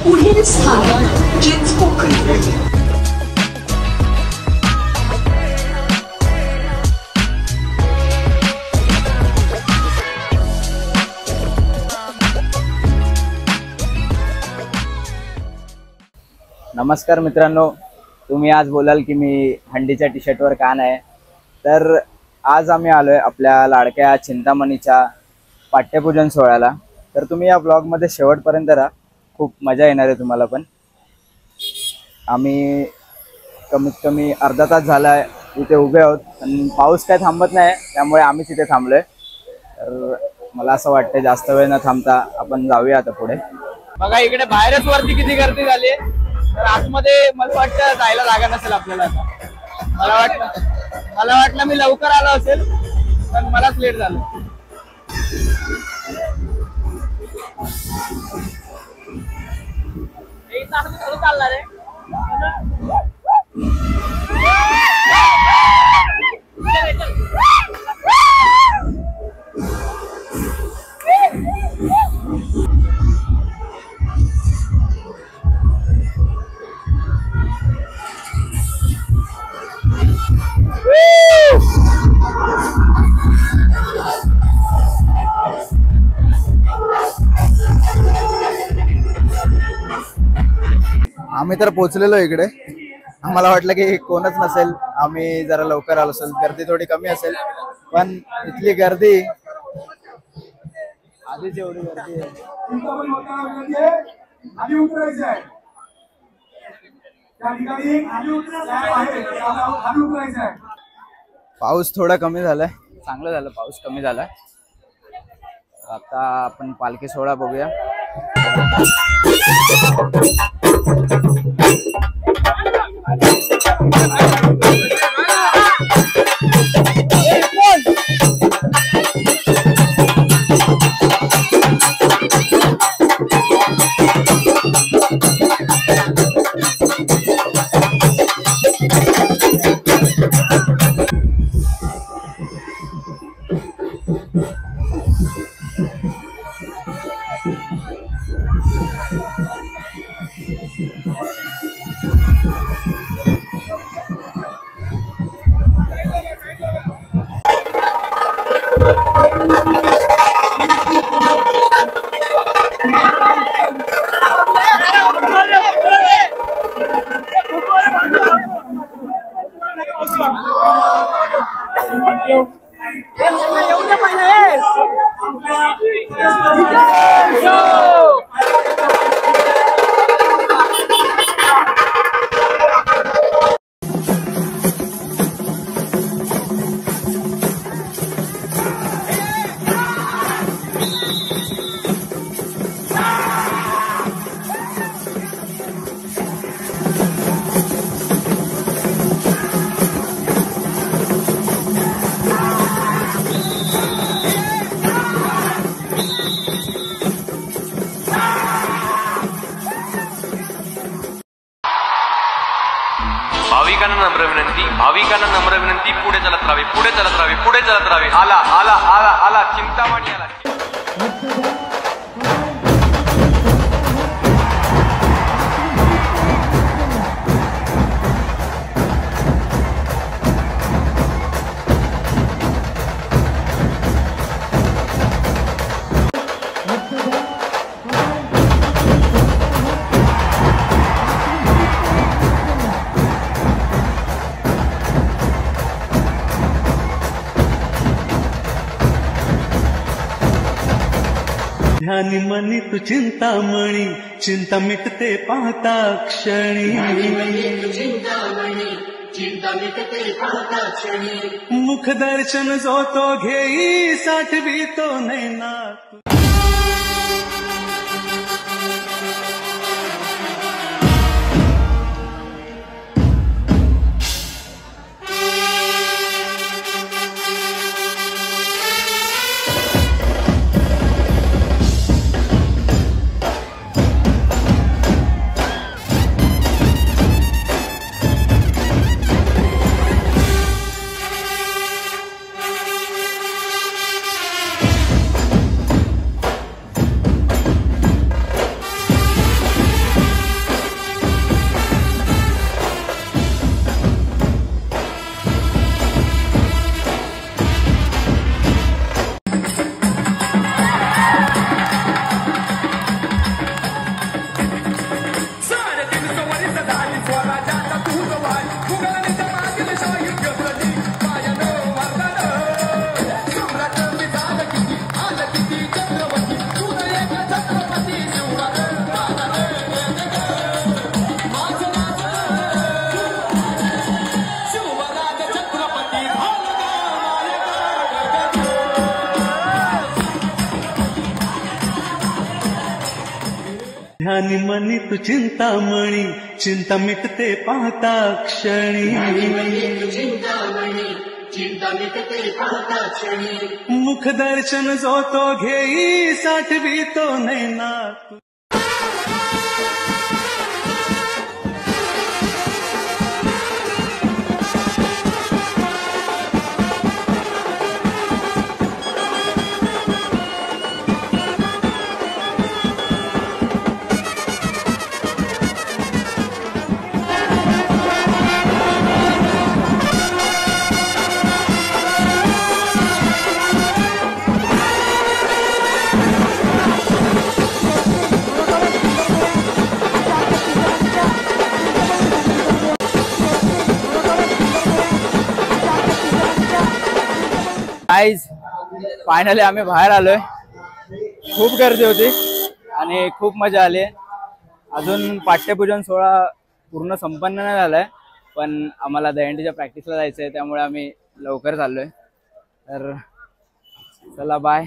पुढील स्थान चिंचपोकळी। नमस्कार मित्रांनो, तुम्ही आज बोलाल की मी हंडीच्या टी शर्टवर का नाही, तर आज आम्ही आलोय आपल्या लाडक्या चिंतामणीच्या पाठ्यपूजन सोहळ्याला। तर तुम्ही या ब्लॉगमध्ये शेवटपर्यंत राहा, खूप मजा येणार आहे तुम्हाला पण। आम्ही कमीत कमी अर्धा तास झाला इथे उभे आहोत आणि पाऊस काय थांबत नाही, त्यामुळे आम्हीच इथे थांबलोय। तर मला असं वाटतं जास्त वेळ न थांबता आपण जाऊया आता पुढे। बघा इकडे बाहेरच वरती किती गर्दी झाली, तर आतमध्ये मला वाटतं जायला जागा नसेल आपल्याला। मला वाटलं मी लवकर आलो असेल, पण मलाच लेट झालं। चालणार आहे आम्ही तर पोहोचलेलो इकडे। आम्हाला वाटलं की कोणच नसेल, आम्ही जरा लवकर आलो असेल, गर्दी थोडी कमी असेल, पण इथली गर्दी आधीच एवढी गर्दी आहे। पाऊस थोडा कमी झालाय, चांगलं झालं पाऊस कमी झालाय। आता आपण पालखी सोहळा बघूया। भाविकांना नम्र विनंती, पुढे चलत राहावे, पुढे चलत राहावे, पुढे चलत राहावे। आला आला आला आला चिंतामणी आला। ध्यानी मनी तू चिंतामणी, चिंता मिटते पाहता क्षणी। मुख दर्शन जो तो घेई, साठवी तो नैना। मनी तू चिंतामणी, चिंता मिटते पाहता क्षणी. मुख दर्शन जो तो घेई साठवी तो नैनात. गाईज फायनली आम्ही बाहेर आलोय. खूप गर्दी होती आणि खूप मजा आली. अजून पाठ्यपूजन सोहळा पूर्ण संपन्न नाही झालाय, पण आम्हाला दहीहंडीच्या प्रॅक्टिसला जायचंय, त्यामुळे आम्ही लवकर चाललोय. तर चला बाय.